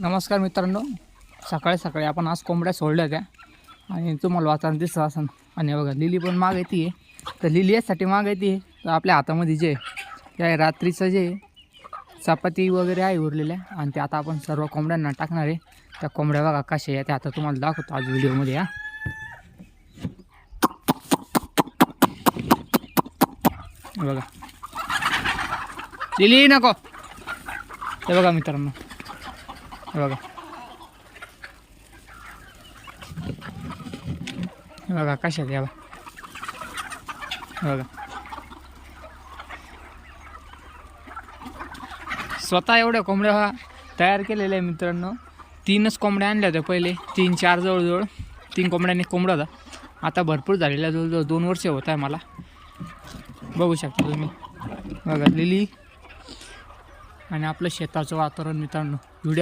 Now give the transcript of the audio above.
नमस्कार मित्रांनो, सकाळी सकाळी आपण आज कोंबड्या सोडल्या त्या आणि तुम्हाला वातावरण दिसतं असं. आणि बघा लिली पण माग येते. तर लिली यासाठी माग येते तर आपल्या हातामध्ये जे त्या रात्रीचं जे चपाती वगैरे आहे उरलेल्या आणि ते आता आपण सर्व कोंबड्यांना टाकणार आहे. त्या कोंबड्या बघा कशा आहे ते आता तुम्हाला दाखवतो आज व्हिडिओमध्ये. बघा लिली नको, हे बघा मित्रांनो, हे बघा, हे बघा कशा आहेत, हे बघा स्वतः एवढ्या कोंबड्या तयार केलेल्या आहे मित्रांनो. 3च कोंबड्या आणल्या होत्या पहिले, 3-4 जवळजवळ 3 कोंबड्यांनी कोंबडा होता. आता भरपूर झालेल्या, जवळजवळ 2 वर्ष होत आहे मला. बघू शकता तुम्ही, बघा लिली आणि आपलं शेताचं वातावरण मित्रांनो. व्हिडिओ